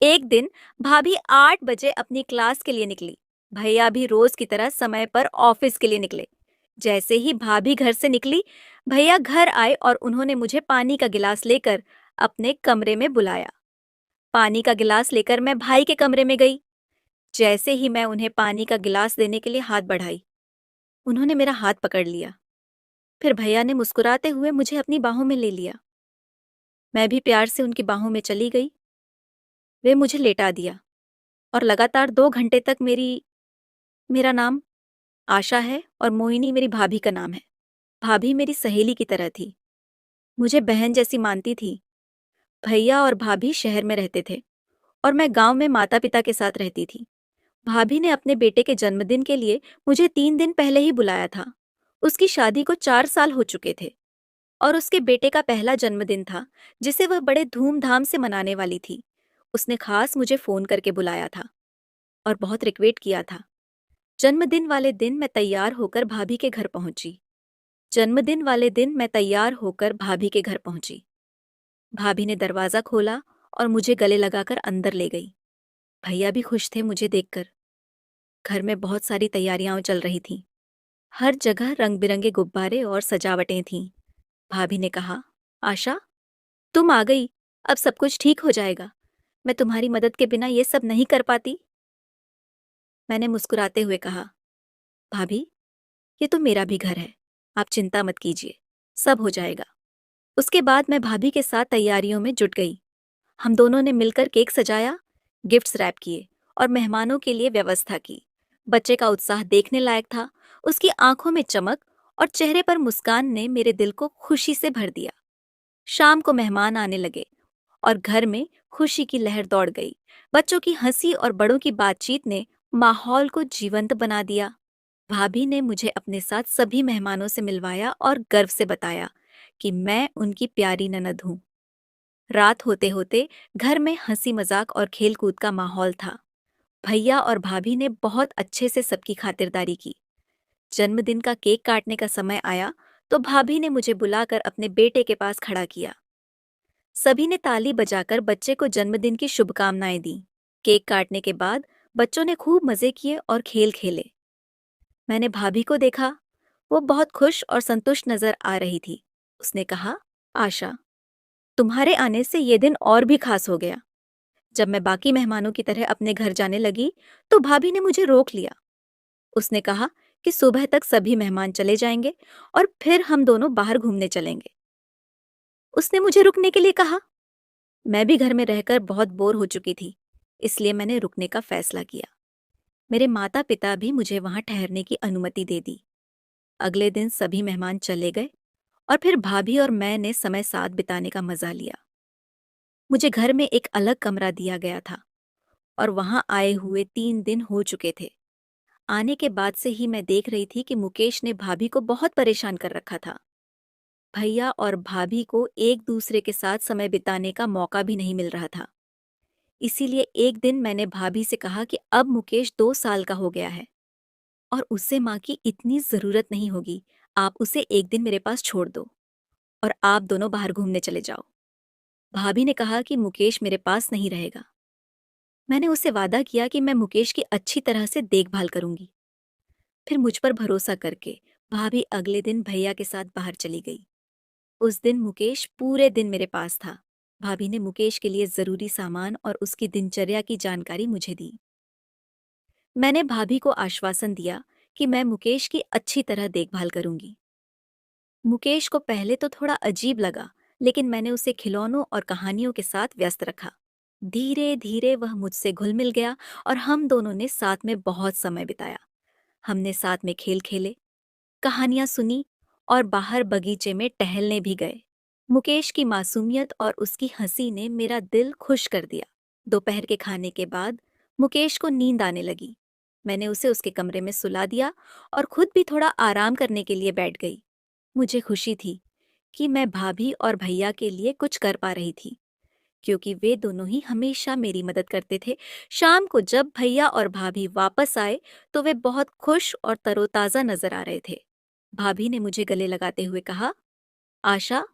एक दिन भाभी 8 बजे अपनी क्लास के लिए निकली। भैया भी रोज की तरह समय पर ऑफिस के लिए निकले। जैसे ही भाभी घर से निकली, भैया घर आए और उन्होंने मुझे पानी का गिलास लेकर अपने कमरे में बुलाया। पानी का गिलास लेकर मैं भाई के कमरे में गई। जैसे ही मैं उन्हें पानी का गिलास देने के लिए हाथ बढ़ाई, उन्होंने मेरा हाथ पकड़ लिया। फिर भैया ने मुस्कुराते हुए मुझे अपनी बाहों में ले लिया। मैं भी प्यार से उनकी बाहों में चली गई। वे मुझे लेटा दिया और लगातार 2 घंटे तक मेरा नाम आशा है और मोहिनी मेरी भाभी का नाम है। भाभी मेरी सहेली की तरह थी, मुझे बहन जैसी मानती थी। भैया और भाभी शहर में रहते थे और मैं गांव में माता पिता के साथ रहती थी। भाभी ने अपने बेटे के जन्मदिन के लिए मुझे 3 दिन पहले ही बुलाया था। उसकी शादी को 4 साल हो चुके थे और उसके बेटे का पहला जन्मदिन था, जिसे वह बड़े धूमधाम से मनाने वाली थी। उसने खास मुझे फोन करके बुलाया था और बहुत रिक्वेस्ट किया था। जन्मदिन वाले दिन मैं तैयार होकर भाभी के घर पहुंची। जन्मदिन वाले दिन मैं तैयार होकर भाभी के घर पहुंची। भाभी ने दरवाजा खोला और मुझे गले लगाकर अंदर ले गई। भैया भी खुश थे मुझे देखकर। घर में बहुत सारी तैयारियां चल रही थीं। हर जगह रंग बिरंगे गुब्बारे और सजावटें थीं। भाभी ने कहा, आशा, तुम आ गई। अब सब कुछ ठीक हो जाएगा। मैं तुम्हारी मदद के बिना ये सब नहीं कर पाती। मैंने मुस्कुराते हुए कहा, भाभी, ये तो मेरा भी घर है। आप चिंता मत कीजिए, सब हो जाएगा। उसके बाद मैं भाभी के साथ तैयारियों में जुट गई। हम दोनों ने मिलकर केक सजाया, गिफ्ट्स रैप किए और मेहमानों के लिए व्यवस्था की। बच्चे का उत्साह देखने लायक था। उसकी आंखों में चमक और चेहरे पर मुस्कान ने मेरे दिल को खुशी से भर दिया। शाम को मेहमान आने लगे और घर में खुशी की लहर दौड़ गई। बच्चों की हंसी और बड़ों की बातचीत ने माहौल को जीवंत बना दिया। भाभी ने मुझे अपने साथ सभी मेहमानों से मिलवाया और गर्व से बताया कि मैं उनकी प्यारी ननद हूँ। रात होते होते घर में हंसी मजाक और खेल कूद का माहौल था। भैया और भाभी ने बहुत अच्छे से सबकी खातिरदारी की। जन्मदिन का केक काटने का समय आया तो भाभी ने मुझे बुलाकर अपने बेटे के पास खड़ा किया। सभी ने ताली बजाकर बच्चे को जन्मदिन की शुभकामनाएं दी। केक काटने के बाद बच्चों ने खूब मजे किए और खेल खेले। मैंने भाभी को देखा। वो बहुत खुश और संतुष्ट नजर आ रही थी। उसने कहा, आशा, तुम्हारे आने से ये दिन और भी खास हो गया। जब मैं बाकी मेहमानों की तरह अपने घर जाने लगी तो भाभी ने मुझे रोक लिया। उसने कहा कि सुबह तक सभी मेहमान चले जाएंगे और फिर हम दोनों बाहर घूमने चलेंगे। उसने मुझे रुकने के लिए कहा। मैं भी घर में रहकर बहुत बोर हो चुकी थी, इसलिए मैंने रुकने का फैसला किया। मेरे माता पिता भी मुझे वहां ठहरने की अनुमति दे दी। अगले दिन सभी मेहमान चले गए और फिर भाभी और मैं ने समय साथ बिताने का मजा लिया। मुझे घर में एक अलग कमरा दिया गया था और वहां आए हुए 3 दिन हो चुके थे। आने के बाद से ही मैं देख रही थी कि मुकेश ने भाभी को बहुत परेशान कर रखा था। भैया और भाभी को एक दूसरे के साथ समय बिताने का मौका भी नहीं मिल रहा था। इसीलिए एक दिन मैंने भाभी से कहा कि अब मुकेश 2 साल का हो गया है और उससे माँ की इतनी जरूरत नहीं होगी। आप उसे एक दिन मेरे पास छोड़ दो और आप दोनों बाहर घूमने चले जाओ। भाभी ने कहा कि मुकेश मेरे पास नहीं रहेगा। मैंने उसे वादा किया कि मैं मुकेश की अच्छी तरह से देखभाल करूंगी। फिर मुझ पर भरोसा करके भाभी अगले दिन भैया के साथ बाहर चली गई। उस दिन मुकेश पूरे दिन मेरे पास था। भाभी ने मुकेश के लिए जरूरी सामान और उसकी दिनचर्या की जानकारी मुझे दी। मैंने भाभी को आश्वासन दिया कि मैं मुकेश की अच्छी तरह देखभाल करूंगी। मुकेश को पहले तो थोड़ा अजीब लगा, लेकिन मैंने उसे खिलौनों और कहानियों के साथ व्यस्त रखा। धीरे धीरे वह मुझसे घुल मिल गया और हम दोनों ने साथ में बहुत समय बिताया। हमने साथ में खेल खेले, कहानियां सुनी और बाहर बगीचे में टहलने भी गए। मुकेश की मासूमियत और उसकी हंसी ने मेरा दिल खुश कर दिया। दोपहर के खाने के बाद मुकेश को नींद आने लगी। मैंने उसे उसके कमरे में सुला दिया और खुद भी थोड़ा आराम करने के लिए बैठ गई। मुझे खुशी थी कि मैं भाभी और भैया के लिए कुछ कर पा रही थी, क्योंकि वे दोनों ही हमेशा मेरी मदद करते थे। शाम को जब भैया और भाभी वापस आए तो वे बहुत खुश और तरोताजा नजर आ रहे थे। भाभी ने मुझे गले लगाते हुए कहा, आशा,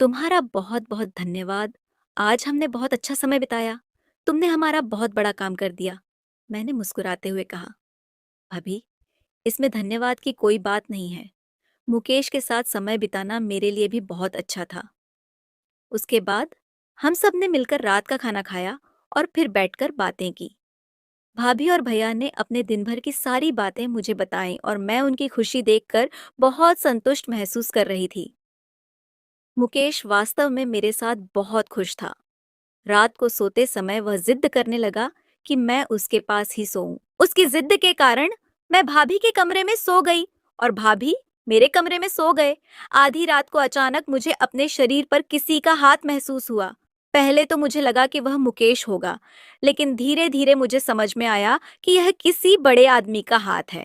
तुम्हारा बहुत बहुत धन्यवाद। आज हमने बहुत अच्छा समय बिताया। तुमने हमारा बहुत बड़ा काम कर दिया, मैंने मुस्कुराते हुए कहा। भाभी, इसमें धन्यवाद की कोई बात नहीं है। मुकेश के साथ समय बिताना मेरे लिए भी बहुत अच्छा था। उसके बाद हम सब ने मिलकर रात का खाना खाया और फिर बैठकर बातें की। भाभी और भैया ने अपने दिन भर की सारी बातें मुझे बताईं और मैं उनकी खुशी देखकर बहुत संतुष्ट महसूस कर रही थी। मुकेश वास्तव में मेरे साथ बहुत खुश था। रात को सोते समय वह जिद करने लगा कि मैं उसके पास ही सोऊं। उसकी जिद के कारण मैं भाभी के कमरे में सो गई और भाभी मेरे कमरे में सो गए। आधी रात को अचानक मुझे अपने शरीर पर किसी का हाथ महसूस हुआ। पहले तो मुझे लगा कि वह मुकेश होगा, लेकिन धीरे धीरे मुझे समझ में आया कि यह किसी बड़े आदमी का हाथ है।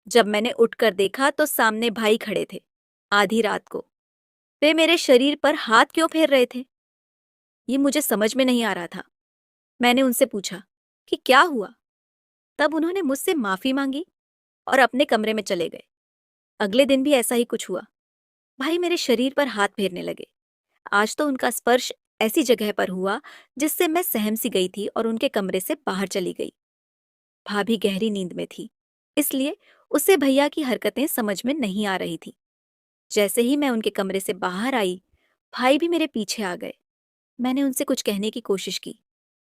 जब मैंने उठकर देखा तो सामने भाई खड़े थे। आधी रात को वे मेरे शरीर पर हाथ क्यों फेर रहे थे, ये मुझे समझ में नहीं आ रहा था। मैंने उनसे पूछा कि क्या हुआ। तब उन्होंने मुझसे माफी मांगी और अपने कमरे में चले गए। अगले दिन भी ऐसा ही कुछ हुआ। भाई मेरे शरीर पर हाथ फेरने लगे। आज तो उनका स्पर्श ऐसी जगह पर हुआ जिससे मैं सहम सी गई थी और उनके कमरे से बाहर चली गई। भाभी गहरी नींद में थी, इसलिए उसे भैया की हरकतें समझ में नहीं आ रही थी। जैसे ही मैं उनके कमरे से बाहर आई, भाई भी मेरे पीछे आ गए। मैंने उनसे कुछ कहने की कोशिश की,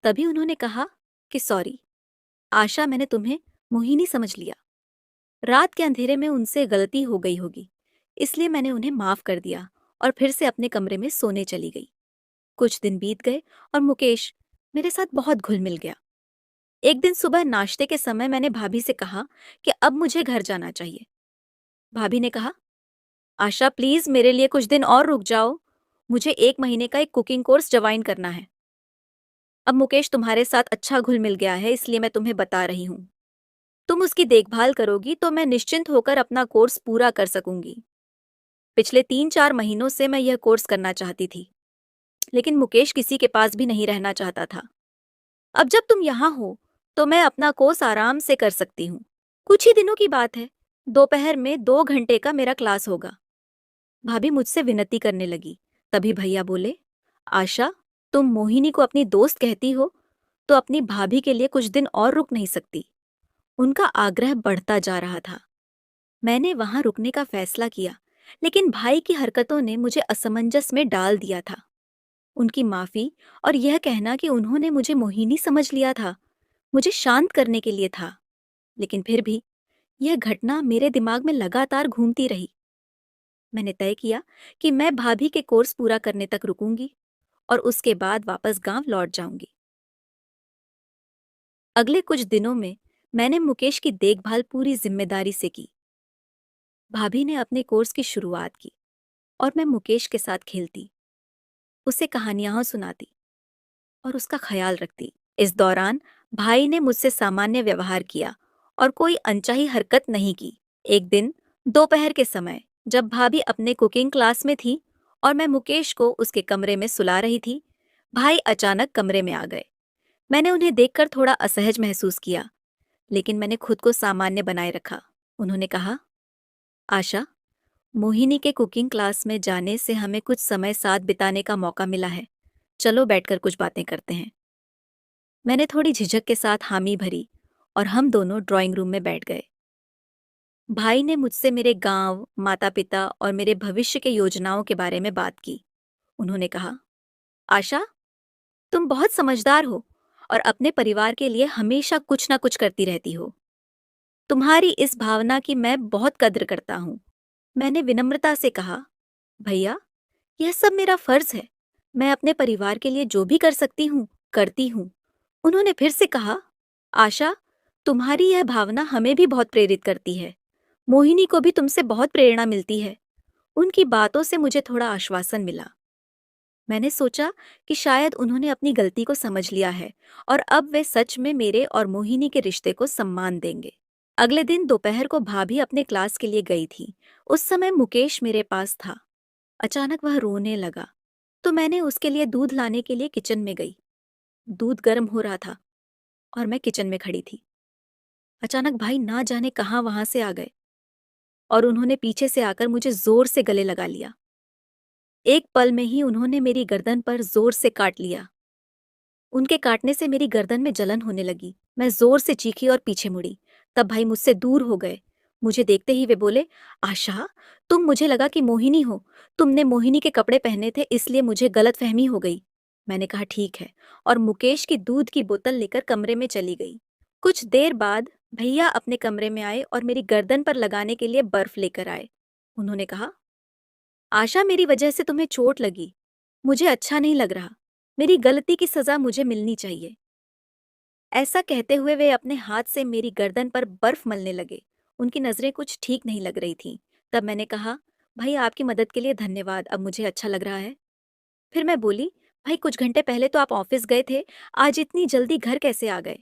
तभी उन्होंने कहा कि सॉरी आशा, मैंने तुम्हें मोहिनी समझ लिया। रात के अंधेरे में उनसे गलती हो गई होगी, इसलिए मैंने उन्हें माफ कर दिया और फिर से अपने कमरे में सोने चली गई। कुछ दिन बीत गए और मुकेश मेरे साथ बहुत घुल मिल गया। एक दिन सुबह नाश्ते के समय मैंने भाभी से कहा कि अब मुझे घर जाना चाहिए। भाभी ने कहा, आशा प्लीज मेरे लिए कुछ दिन और रुक जाओ, मुझे 1 महीने का एक कुकिंग कोर्स ज्वाइन करना है। अब मुकेश तुम्हारे साथ अच्छा घुल मिल गया है, इसलिए मैं तुम्हें बता रही हूँ। तुम उसकी देखभाल करोगी तो मैं निश्चिंत होकर अपना कोर्स पूरा कर सकूंगी। पिछले 3-4 महीनों से मैं यह कोर्स करना चाहती थी, लेकिन मुकेश किसी के पास भी नहीं रहना चाहता था। अब जब तुम यहाँ हो तो मैं अपना कोर्स आराम से कर सकती हूँ। कुछ ही दिनों की बात है, दोपहर में 2 घंटे का मेरा क्लास होगा। भाभी मुझसे विनती करने लगी। तभी भैया बोले, आशा, तुम मोहिनी को अपनी दोस्त कहती हो तो अपनी भाभी के लिए कुछ दिन और रुक नहीं सकती। उनका आग्रह बढ़ता जा रहा था। मैंने वहां रुकने का फैसला किया, लेकिन भाई की हरकतों ने मुझे असमंजस में डाल दिया था। उनकी माफी और यह कहना कि उन्होंने मुझे मोहिनी समझ लिया था, मुझे शांत करने के लिए था। लेकिन फिर भी यह घटना मेरे दिमाग में लगातार घूमती रही। मैंने तय किया कि मैं भाभी के कोर्स पूरा करने तक रुकूंगी और उसके बाद वापस गांव लौट जाऊंगी। अगले कुछ दिनों में मैंने मुकेश की देखभाल पूरी जिम्मेदारी से की। भाभी ने अपने कोर्स की शुरुआत की और मैं मुकेश के साथ खेलती, उसे कहानियां सुनाती और उसका ख्याल रखती। इस दौरान भाई ने मुझसे सामान्य व्यवहार किया और कोई अनचाही हरकत नहीं की। एक दिन दोपहर के समय जब भाभी अपने कुकिंग क्लास में थी और मैं मुकेश को उसके कमरे में सुला रही थी, भाई अचानक कमरे में आ गए। मैंने उन्हें देखकर थोड़ा असहज महसूस किया, लेकिन मैंने खुद को सामान्य बनाए रखा। उन्होंने कहा, आशा, मोहिनी के कुकिंग क्लास में जाने से हमें कुछ समय साथ बिताने का मौका मिला है। चलो बैठकर कुछ बातें करते हैं। मैंने थोड़ी झिझक के साथ हामी भरी और हम दोनों ड्राइंग रूम में बैठ गए। भाई ने मुझसे मेरे गांव, माता-पिता और मेरे भविष्य के योजनाओं के बारे में बात की। उन्होंने कहा, आशा, तुम बहुत समझदार हो और अपने परिवार के लिए हमेशा कुछ ना कुछ करती रहती हो। तुम्हारी इस भावना की मैं बहुत कद्र करता हूँ। मैंने विनम्रता से कहा, भैया, यह सब मेरा फर्ज है। मैं अपने परिवार के लिए जो भी कर सकती हूँ, करती हूँ। उन्होंने फिर से कहा, आशा, तुम्हारी यह भावना हमें भी बहुत प्रेरित करती है। मोहिनी को भी तुमसे बहुत प्रेरणा मिलती है। उनकी बातों से मुझे थोड़ा आश्वासन मिला। मैंने सोचा कि शायद उन्होंने अपनी गलती को समझ लिया है और अब वे सच में मेरे और मोहिनी के रिश्ते को सम्मान देंगे। अगले दिन दोपहर को भाभी अपने क्लास के लिए गई थी। उस समय मुकेश मेरे पास था। अचानक वह रोने लगा, तो मैंने उसके लिए दूध लाने के लिए किचन में गई। दूध गर्म हो रहा था और मैं किचन में खड़ी थी। अचानक भाई ना जाने कहाँ वहां से आ गए और उन्होंने पीछे से आकर मुझे जोर से गले लगा लिया। एक पल में ही उन्होंने मेरी गर्दन पर जोर से काट लिया। उनके काटने से मेरी गर्दन में जलन होने लगी। मैं जोर से चीखी और पीछे मुड़ी। तब भाई मुझसे दूर हो गए। मुझे देखते ही वे बोले, आशा, तुम, मुझे लगा कि मोहिनी हो। तुमने मोहिनी के कपड़े पहने थे, इसलिए मुझे गलतफहमी हो गई। मैंने कहा ठीक है, और मुकेश की दूध की बोतल लेकर कमरे में चली गई। कुछ देर बाद भैया अपने कमरे में आए और मेरी गर्दन पर लगाने के लिए बर्फ लेकर आए। उन्होंने कहा, आशा, मेरी वजह से तुम्हें चोट लगी। मुझे अच्छा नहीं लग रहा। मेरी गलती की सजा मुझे मिलनी चाहिए। ऐसा कहते हुए वे अपने हाथ से मेरी गर्दन पर बर्फ मलने लगे। उनकी नजरें कुछ ठीक नहीं लग रही थीं। तब मैंने कहा, भाई, आपकी मदद के लिए धन्यवाद, अब मुझे अच्छा लग रहा है। फिर मैं बोली, भाई, कुछ घंटे पहले तो आप ऑफिस गए थे, आज इतनी जल्दी घर कैसे आ गए?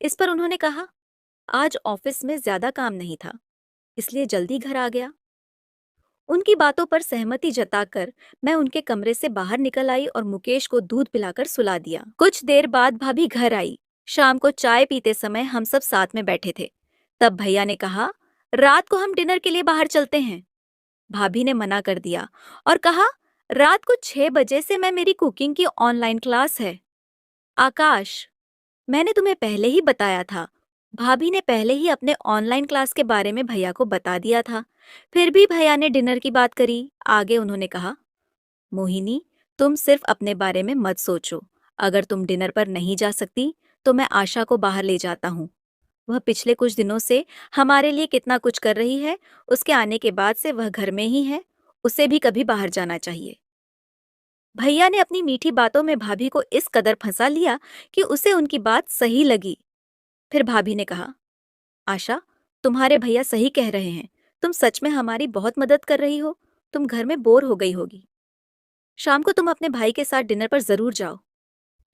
इस पर उन्होंने कहा, आज ऑफिस में ज्यादा काम नहीं था, इसलिए जल्दी घर आ गया। उनकी बातों पर सहमति जताकर मैं उनके कमरे से बाहर निकल आई और मुकेश को दूध पिलाकर सुला दिया। कुछ देर बाद भाभी घर आई। शाम को चाय पीते समय हम सब साथ में बैठे थे। तब भैया ने कहा, रात को हम डिनर के लिए बाहर चलते हैं। भाभी ने मना कर दिया और कहा, रात को 6 बजे से मैं मेरी कुकिंग की ऑनलाइन क्लास है। आकाश, मैंने तुम्हें पहले ही बताया था। भाभी ने पहले ही अपने ऑनलाइन क्लास के बारे में भैया को बता दिया था। फिर भी भैया ने डिनर की बात करी। आगे उन्होंने कहा, मोहिनी, तुम सिर्फ अपने बारे में मत सोचो। अगर तुम डिनर पर नहीं जा सकती तो मैं आशा को बाहर ले जाता हूँ। वह पिछले कुछ दिनों से हमारे लिए कितना कुछ कर रही है। उसके आने के बाद से वह घर में ही है। उसे भी कभी बाहर जाना चाहिए। भैया ने अपनी मीठी बातों में भाभी को इस कदर फंसा लिया कि उसे उनकी बात सही लगी। फिर भाभी ने कहा, आशा, तुम्हारे भैया सही कह रहे हैं। तुम सच में हमारी बहुत मदद कर रही हो। तुम घर में बोर हो गई होगी। शाम को तुम अपने भाई के साथ डिनर पर जरूर जाओ।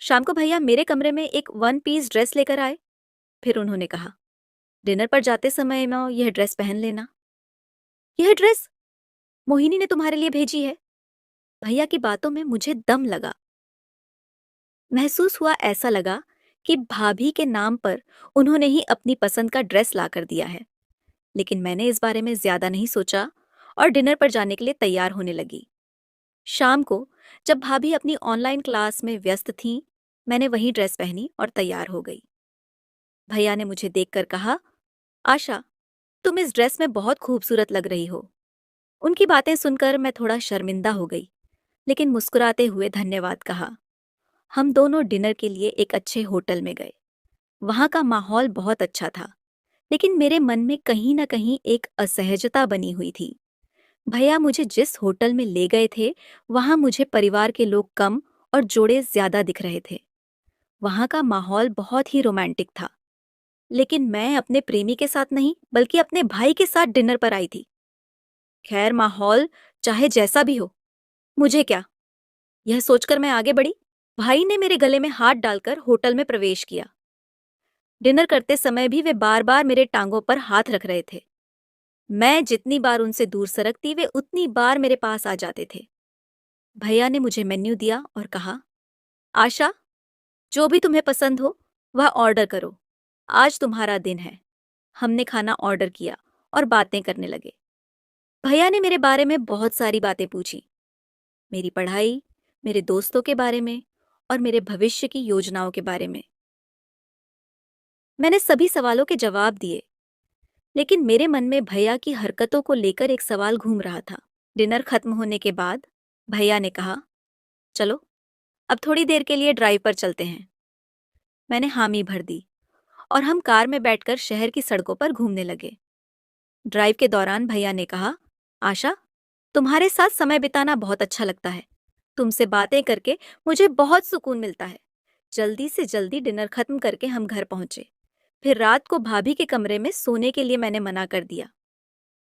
शाम को भैया मेरे कमरे में एक 1 पीस ड्रेस लेकर आए। फिर उन्होंने कहा, डिनर पर जाते समय मैं यह ड्रेस पहन लेना। यह ड्रेस मोहिनी ने तुम्हारे लिए भेजी है। भैया की बातों में मुझे दम लगा। महसूस हुआ, ऐसा लगा कि भाभी के नाम पर उन्होंने ही अपनी पसंद का ड्रेस ला कर दिया है। लेकिन मैंने इस बारे में ज्यादा नहीं सोचा और डिनर पर जाने के लिए तैयार होने लगी। शाम को जब भाभी अपनी ऑनलाइन क्लास में व्यस्त थीं, मैंने वही ड्रेस पहनी और तैयार हो गई। भैया ने मुझे देखकर कहा, आशा, तुम इस ड्रेस में बहुत खूबसूरत लग रही हो। उनकी बातें सुनकर मैं थोड़ा शर्मिंदा हो गई, लेकिन मुस्कुराते हुए धन्यवाद कहा। हम दोनों डिनर के लिए एक अच्छे होटल में गए। वहां का माहौल बहुत अच्छा था, लेकिन मेरे मन में कहीं न कहीं एक असहजता बनी हुई थी। भैया मुझे जिस होटल में ले गए थे, वहां मुझे परिवार के लोग कम और जोड़े ज्यादा दिख रहे थे। वहां का माहौल बहुत ही रोमांटिक था, लेकिन मैं अपने प्रेमी के साथ नहीं, बल्कि अपने भाई के साथ डिनर पर आई थी। खैर, माहौल चाहे जैसा भी हो, मुझे क्या। यह सोचकर मैं आगे बढ़ी। भाई ने मेरे गले में हाथ डालकर होटल में प्रवेश किया। डिनर करते समय भी वे बार बार मेरे टांगों पर हाथ रख रहे थे। मैं जितनी बार उनसे दूर सरकती, वे उतनी बार मेरे पास आ जाते थे। भैया ने मुझे मेन्यू दिया और कहा, आशा, जो भी तुम्हें पसंद हो वह ऑर्डर करो। आज तुम्हारा दिन है। हमने खाना ऑर्डर किया और बातें करने लगे। भैया ने मेरे बारे में बहुत सारी बातें पूछी। मेरी पढ़ाई, मेरे दोस्तों के बारे में और मेरे भविष्य की योजनाओं के बारे में। मैंने सभी सवालों के जवाब दिए, लेकिन मेरे मन में भैया की हरकतों को लेकर एक सवाल घूम रहा था। डिनर खत्म होने के बाद भैया ने कहा, चलो, अब थोड़ी देर के लिए ड्राइव पर चलते हैं। मैंने हामी भर दी और हम कार में बैठकर शहर की सड़कों पर घूमने लगे। ड्राइव के दौरान भैया ने कहा, आशा, तुम्हारे साथ समय बिताना बहुत अच्छा लगता है। तुमसे बातें करके मुझे बहुत सुकून मिलता है। जल्दी से जल्दी डिनर खत्म करके हम घर पहुंचे। फिर रात को भाभी के कमरे में सोने के लिए मैंने मना कर दिया।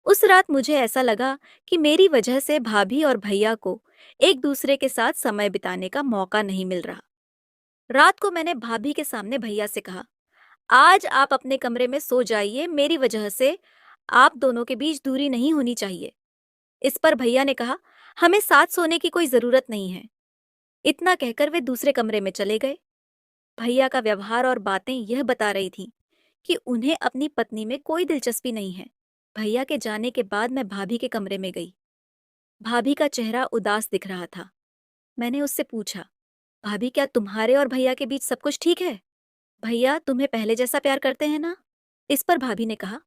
उस रात मुझे ऐसा लगा कि मेरी वजह से भाभी और भैया को एक दूसरे के साथ समय बिताने का मौका नहीं मिल रहा। रात को मैंने भाभी के सामने भैया से कहा, आज आप अपने कमरे में सो जाइए, मेरी वजह से आप दोनों के बीच दूरी नहीं होनी चाहिए। इस पर भैया ने कहा, हमें साथ सोने की कोई जरूरत नहीं है। इतना कहकर वे दूसरे कमरे में चले गए। भैया का व्यवहार और बातें यह बता रही थीं कि उन्हें अपनी पत्नी में कोई दिलचस्पी नहीं है। भैया के जाने के बाद मैं भाभी के कमरे में गई। भाभी का चेहरा उदास दिख रहा था। मैंने उससे पूछा, भाभी, क्या तुम्हारे और भैया के बीच सब कुछ ठीक है? भैया तुम्हें पहले जैसा प्यार करते हैं ना? इस पर भाभी ने कहा,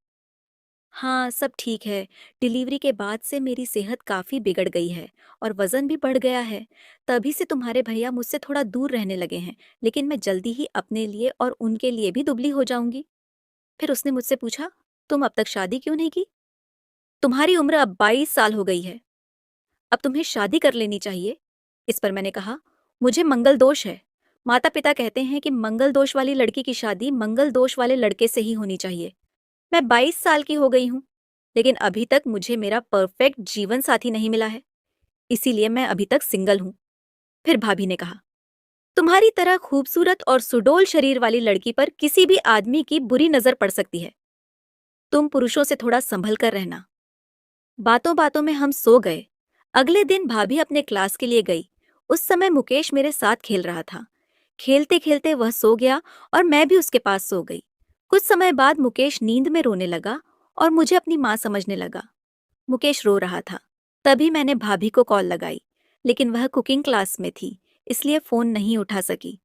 हाँ, सब ठीक है। डिलीवरी के बाद से मेरी सेहत काफ़ी बिगड़ गई है और वज़न भी बढ़ गया है। तभी से तुम्हारे भैया मुझसे थोड़ा दूर रहने लगे हैं, लेकिन मैं जल्दी ही अपने लिए और उनके लिए भी दुबली हो जाऊँगी। फिर उसने मुझसे पूछा, तुम अब तक शादी क्यों नहीं की? तुम्हारी उम्र अब 22 साल हो गई है। अब तुम्हें शादी कर लेनी चाहिए। इस पर मैंने कहा, मुझे मंगल दोष है। माता-पिता कहते हैं कि मंगल दोष वाली लड़की की शादी मंगल दोष वाले लड़के से ही होनी चाहिए। मैं 22 साल की हो गई हूँ, लेकिन अभी तक मुझे मेरा परफेक्ट जीवन साथी नहीं मिला है, इसीलिए मैं अभी तक सिंगल हूँ। फिर भाभी ने कहा, तुम्हारी तरह खूबसूरत और सुडौल शरीर वाली लड़की पर किसी भी आदमी की बुरी नजर पड़ सकती है। तुम पुरुषों से थोड़ा संभल कर रहना। बातों बातों में हम सो गए। अगले दिन भाभी अपने क्लास के लिए गई। उस समय मुकेश मेरे साथ खेल रहा था। खेलते खेलते वह सो गया और मैं भी उसके पास सो गई। कुछ समय बाद मुकेश नींद में रोने लगा और मुझे अपनी माँ समझने लगा। मुकेश रो रहा था। तभी मैंने भाभी को कॉल लगाई, लेकिन वह कुकिंग क्लास में थी, इसलिए फोन नहीं उठा सकी।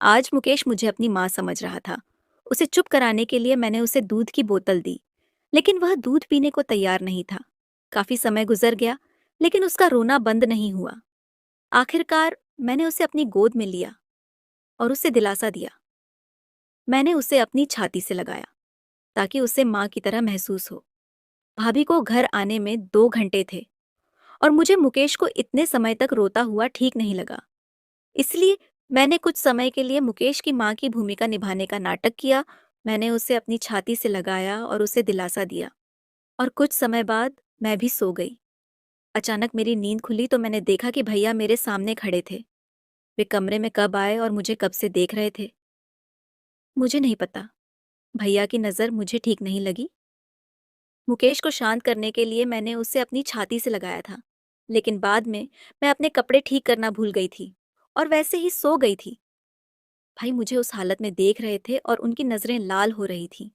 आज मुकेश मुझे अपनी माँ समझ रहा था। उसे चुप कराने के लिए मैंने उसे दूध की बोतल दी, लेकिन वह दूध पीने को तैयार नहीं था। काफी समय गुजर गया, लेकिन उसका रोना बंद नहीं हुआ। आखिरकार मैंने उसे अपनी गोद में लिया और उसे दिलासा दिया। मैंने उसे अपनी छाती से लगाया ताकि उसे माँ की तरह महसूस हो। भाभी को घर आने में 2 घंटे थे और मुझे मुकेश को इतने समय तक रोता हुआ ठीक नहीं लगा। इसलिए मैंने कुछ समय के लिए मुकेश की माँ की भूमिका निभाने का नाटक किया। मैंने उसे अपनी छाती से लगाया और उसे दिलासा दिया, और कुछ समय बाद मैं भी सो गई। अचानक मेरी नींद खुली तो मैंने देखा कि भैया मेरे सामने खड़े थे। वे कमरे में कब आए और मुझे कब से देख रहे थे, मुझे नहीं पता। भैया की नज़र मुझे ठीक नहीं लगी। मुकेश को शांत करने के लिए मैंने उसे अपनी छाती से लगाया था, लेकिन बाद में मैं अपने कपड़े ठीक करना भूल गई थी और वैसे ही सो गई थी। भाई मुझे उस हालत में देख रहे थे और उनकी नज़रें लाल हो रही थीं।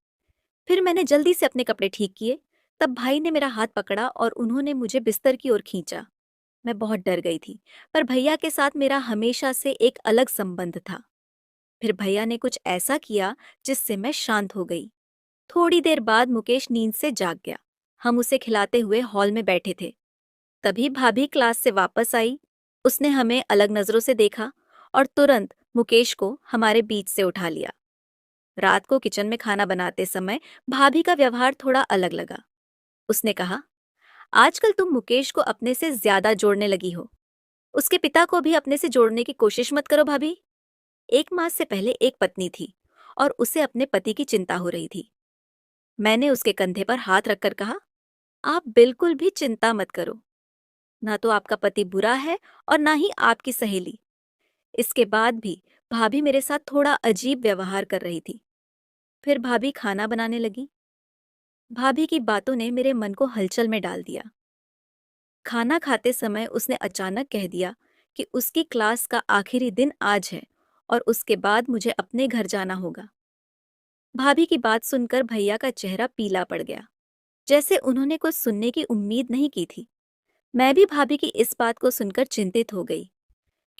फिर मैंने जल्दी से अपने कपड़े ठीक किए। तब भाई ने मेरा हाथ पकड़ा और उन्होंने मुझे बिस्तर की ओर खींचा। मैं बहुत डर गई थी, पर भैया के साथ मेरा हमेशा से एक अलग संबंध था। फिर भैया ने कुछ ऐसा किया जिससे मैं शांत हो गई। थोड़ी देर बाद मुकेश नींद से जाग गया। हम उसे खिलाते हुए हॉल में बैठे थे। तभी भाभी क्लास से वापस आई। उसने हमें अलग नजरों से देखा और तुरंत मुकेश को हमारे बीच से उठा लिया। रात को किचन में खाना बनाते समय भाभी का व्यवहार थोड़ा अलग लगा। उसने कहा, आजकल तुम मुकेश को अपने से ज्यादा जोड़ने लगी हो। उसके पिता को भी अपने से जोड़ने की कोशिश मत करो भाभी। 1 मास से पहले एक पत्नी थी और उसे अपने पति की चिंता हो रही थी। मैंने उसके कंधे पर हाथ रखकर कहा, आप बिल्कुल भी चिंता मत करो। ना तो आपका पति बुरा है और ना ही आपकी सहेली। इसके बाद भी भाभी मेरे साथ थोड़ा अजीब व्यवहार कर रही थी। फिर भाभी खाना बनाने लगी। भाभी की बातों ने मेरे मन को हलचल में डाल दिया। खाना खाते समय उसने अचानक कह दिया कि उसकी क्लास का आखिरी दिन आज है और उसके बाद मुझे अपने घर जाना होगा। भाभी की बात सुनकर भैया का चेहरा पीला पड़ गया, जैसे उन्होंने कुछ सुनने की उम्मीद नहीं की थी। मैं भी भाभी की इस बात को सुनकर चिंतित हो गई,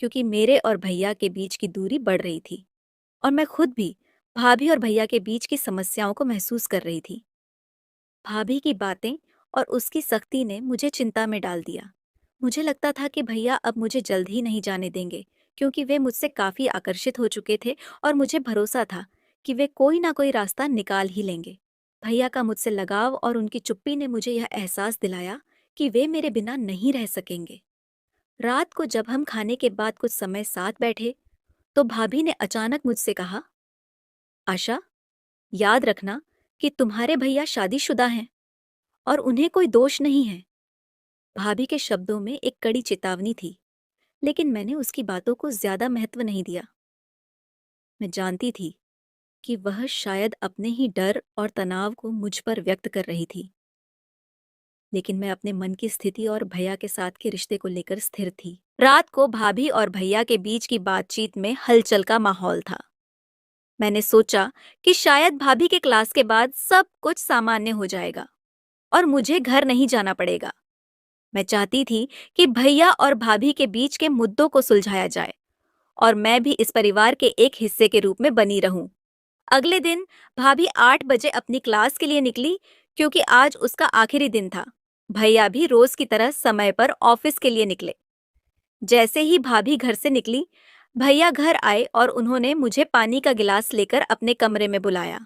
क्योंकि मेरे और भैया के बीच की दूरी बढ़ रही थी और मैं खुद भी भाभी और भैया के बीच की समस्याओं को महसूस कर रही थी। भाभी की बातें और उसकी सख्ती ने मुझे चिंता में डाल दिया। मुझे लगता था कि भैया अब मुझे जल्द ही नहीं जाने देंगे, क्योंकि वे मुझसे काफी आकर्षित हो चुके थे और मुझे भरोसा था कि वे कोई ना कोई रास्ता निकाल ही लेंगे। भैया का मुझसे लगाव और उनकी चुप्पी ने मुझे यह एहसास दिलाया कि वे मेरे बिना नहीं रह सकेंगे। रात को जब हम खाने के बाद कुछ समय साथ बैठे, तो भाभी ने अचानक मुझसे कहा, आशा, याद रखना कि तुम्हारे भैया शादीशुदा हैं और उन्हें कोई दोष नहीं है। भाभी के शब्दों में एक कड़ी चेतावनी थी, लेकिन मैंने उसकी बातों को ज्यादा महत्व नहीं दिया। मैं जानती थी कि वह शायद अपने ही डर और तनाव को मुझ पर व्यक्त कर रही थी, लेकिन मैं अपने मन की स्थिति और भैया के साथ के रिश्ते को लेकर स्थिर थी। रात को भाभी और भैया के बीच की बातचीत में हलचल का माहौल था। मैंने सोचा कि शायद भाभी के क्लास के बाद सब कुछ सामान्य हो जाएगा और मुझे घर नहीं जाना पड़ेगा। मैं चाहती थी कि भैया और भाभी के बीच के मुद्दों को सुलझाया जाए और मैं भी इस परिवार के एक हिस्से के रूप में बनी रहूं। अगले दिन भाभी 8 बजे अपनी क्लास के लिए निकली क्योंकि आज उसका आखिरी दिन था। भैया भी रोज की तरह समय पर ऑफिस के लिए निकले। जैसे ही भाभी घर से निकली, भैया घर आए और उन्होंने मुझे पानी का गिलास लेकर अपने कमरे में बुलाया।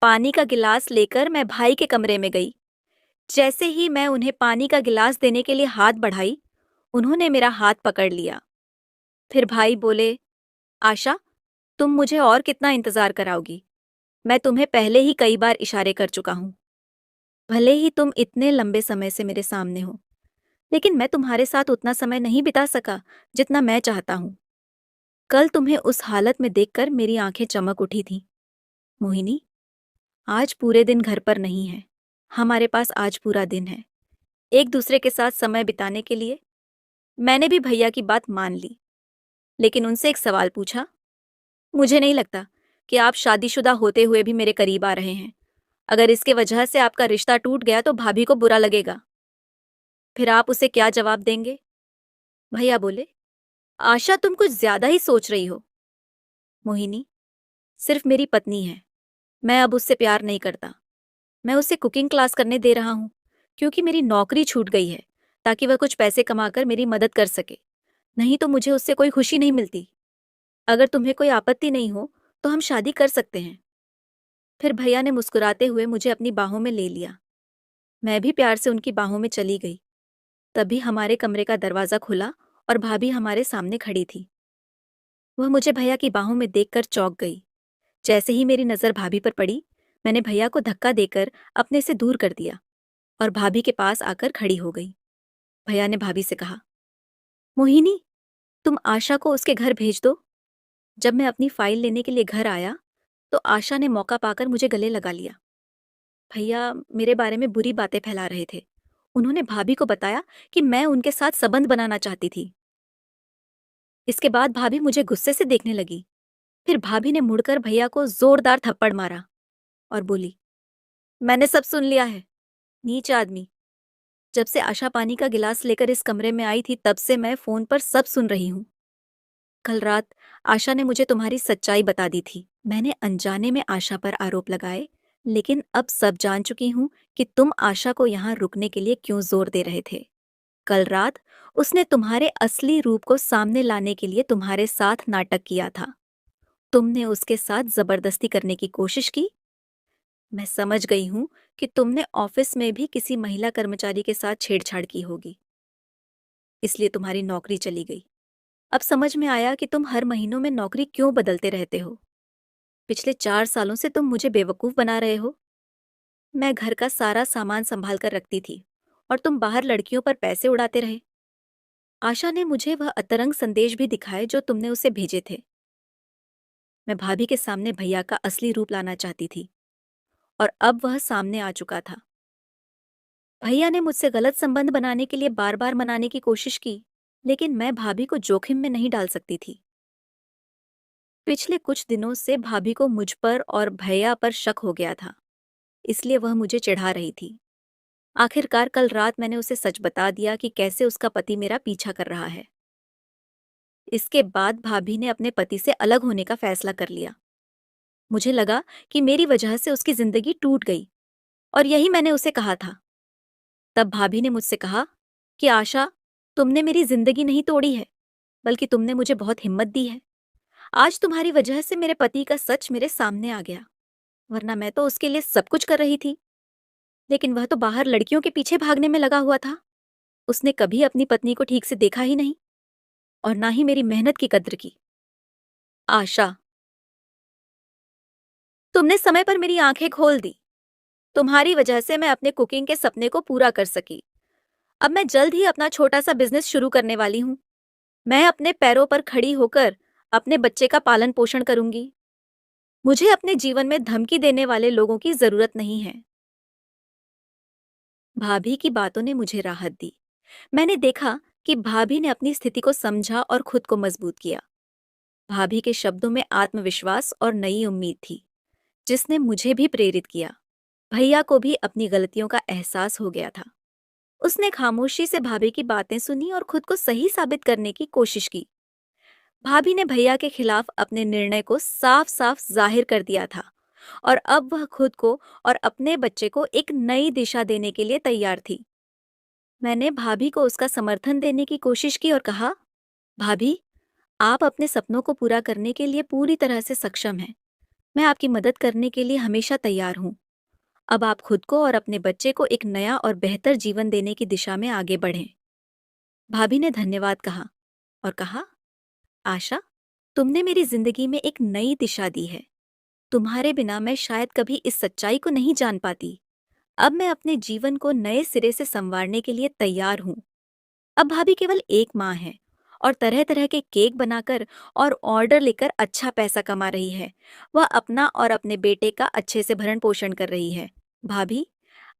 पानी का गिलास लेकर मैं भाई के कमरे में गई। जैसे ही मैं उन्हें पानी का गिलास देने के लिए हाथ बढ़ाई, उन्होंने मेरा हाथ पकड़ लिया। फिर भाई बोले, आशा, तुम मुझे और कितना इंतजार कराओगी? मैं तुम्हें पहले ही कई बार इशारे कर चुका हूं। भले ही तुम इतने लंबे समय से मेरे सामने हो, लेकिन मैं तुम्हारे साथ उतना समय नहीं बिता सका जितना मैं चाहता हूं। कल तुम्हें उस हालत में देखकर मेरी आंखें चमक उठी थीं। मोहिनी, आज पूरे दिन घर पर नहीं है। हमारे पास आज पूरा दिन है एक दूसरे के साथ समय बिताने के लिए। मैंने भी भैया की बात मान ली, लेकिन उनसे एक सवाल पूछा। मुझे नहीं लगता कि आप शादीशुदा होते हुए भी मेरे करीब आ रहे हैं। अगर इसके वजह से आपका रिश्ता टूट गया तो भाभी को बुरा लगेगा। फिर आप उसे क्या जवाब देंगे? भैया बोले, आशा, तुम कुछ ज्यादा ही सोच रही हो। मोहिनी, सिर्फ मेरी पत्नी है। मैं अब उससे प्यार नहीं करता। मैं उसे कुकिंग क्लास करने दे रहा हूँ क्योंकि मेरी नौकरी छूट गई है, ताकि वह कुछ पैसे कमाकर मेरी मदद कर सके। नहीं तो मुझे उससे कोई खुशी नहीं मिलती। अगर तुम्हें कोई आपत्ति नहीं हो तो हम शादी कर सकते हैं। फिर भैया ने मुस्कुराते हुए मुझे अपनी बाहों में ले लिया। मैं भी प्यार से उनकी बाहों में चली गई। तभी हमारे कमरे का दरवाजा खुला और भाभी हमारे सामने खड़ी थी। वह मुझे भैया की बाहों में देखकर चौंक गई। जैसे ही मेरी नजर भाभी पर पड़ी, मैंने भैया को धक्का देकर अपने से दूर कर दिया और भाभी के पास आकर खड़ी हो गई। भैया ने भाभी से कहा, मोहिनी, तुम आशा को उसके घर भेज दो। जब मैं अपनी फाइल लेने के लिए घर आया तो आशा ने मौका पाकर मुझे गले लगा लिया। भैया मेरे बारे में बुरी बातें फैला रहे थे। उन्होंने भाभी को बताया कि मैं उनके साथ संबंध बनाना चाहती थी। इसके बाद भाभी मुझे गुस्से से देखने लगी। फिर भाभी ने मुड़कर भैया को जोरदार थप्पड़ मारा और बोली, मैंने सब सुन लिया है, नीच आदमी। जब से आशा पानी का गिलास लेकर इस कमरे में आई थी तब से मैं फोन पर सब सुन रही हूँ। कल रात आशा ने मुझे तुम्हारी सच्चाई बता दी थी। मैंने अनजाने में आशा पर आरोप लगाए, लेकिन अब सब जान चुकी हूँ कि तुम आशा को यहाँ रुकने के लिए क्यों जोर दे रहे थे। कल रात उसने तुम्हारे असली रूप को सामने लाने के लिए तुम्हारे साथ नाटक किया था। तुमने उसके साथ जबरदस्ती करने की कोशिश की। मैं समझ गई हूं कि तुमने ऑफिस में भी किसी महिला कर्मचारी के साथ छेड़छाड़ की होगी, इसलिए तुम्हारी नौकरी चली गई। अब समझ में आया कि तुम हर महीनों में नौकरी क्यों बदलते रहते हो। पिछले 4 सालों से तुम मुझे बेवकूफ बना रहे हो। मैं घर का सारा सामान संभाल कर रखती थी और तुम बाहर लड़कियों पर पैसे उड़ाते रहे। आशा ने मुझे वह अतरंग संदेश भी दिखाए जो तुमने उसे भेजे थे। मैं भाभी के सामने भैया का असली रूप लाना चाहती थी और अब वह सामने आ चुका था। भैया ने मुझसे गलत संबंध बनाने के लिए बार बार मनाने की कोशिश की, लेकिन मैं भाभी को जोखिम में नहीं डाल सकती थी। पिछले कुछ दिनों से भाभी को मुझ पर और भैया पर शक हो गया था, इसलिए वह मुझे चिढ़ा रही थी। आखिरकार कल रात मैंने उसे सच बता दिया कि कैसे उसका पति मेरा पीछा कर रहा है। इसके बाद भाभी ने अपने पति से अलग होने का फैसला कर लिया। मुझे लगा कि मेरी वजह से उसकी जिंदगी टूट गई और यही मैंने उसे कहा था। तब भाभी ने मुझसे कहा कि आशा, तुमने मेरी जिंदगी नहीं तोड़ी है, बल्कि तुमने मुझे बहुत हिम्मत दी है। आज तुम्हारी वजह से मेरे पति का सच मेरे सामने आ गया, वरना मैं तो उसके लिए सब कुछ कर रही थी। लेकिन वह तो बाहर लड़कियों के पीछे भागने में लगा हुआ था। उसने कभी अपनी पत्नी को ठीक से देखा ही नहीं और ना ही मेरी मेहनत की कद्र की। आशा, तुमने समय पर मेरी आंखें खोल दी। तुम्हारी वजह से मैं अपने कुकिंग के सपने को पूरा कर सकी। अब मैं जल्द ही अपना छोटा सा बिजनेस शुरू करने वाली हूँ। मैं अपने पैरों पर खड़ी होकर अपने बच्चे का पालन पोषण करूंगी। मुझे अपने जीवन में धमकी देने वाले लोगों की जरूरत नहीं है। भाभी की बातों ने मुझे राहत दी। मैंने देखा कि भाभी ने अपनी स्थिति को समझा और खुद को मजबूत किया। भाभी के शब्दों में आत्मविश्वास और नई उम्मीद थी, जिसने मुझे भी प्रेरित किया। भैया को भी अपनी गलतियों का एहसास हो गया था। उसने खामोशी से भाभी की बातें सुनी और खुद को सही साबित करने की कोशिश की। भाभी ने भैया के खिलाफ अपने निर्णय को साफ साफ जाहिर कर दिया था और अब वह खुद को और अपने बच्चे को एक नई दिशा देने के लिए तैयार थी। मैंने भाभी को उसका समर्थन देने की कोशिश की और कहा, भाभी, आप अपने सपनों को पूरा करने के लिए पूरी तरह से सक्षम हैं। मैं आपकी मदद करने के लिए हमेशा तैयार हूँ। अब आप खुद को और अपने बच्चे को एक नया और बेहतर जीवन देने की दिशा में आगे बढ़ें। भाभी ने धन्यवाद कहा और कहा, आशा, तुमने मेरी जिंदगी में एक नई दिशा दी है। तुम्हारे बिना मैं शायद कभी इस सच्चाई को नहीं जान पाती। अब मैं अपने जीवन को नए सिरे से संवारने के लिए तैयार हूँ। अब भाभी केवल एक माँ है और तरह तरह के केक बनाकर और ऑर्डर लेकर अच्छा पैसा कमा रही है। वह अपना और अपने बेटे का अच्छे से भरण पोषण कर रही है। भाभी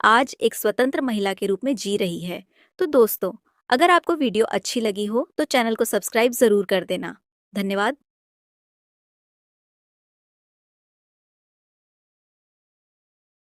आज एक स्वतंत्र महिला के रूप में जी रही है। तो दोस्तों, अगर आपको वीडियो अच्छी लगी हो तो चैनल को सब्सक्राइब जरूर कर देना। धन्यवाद।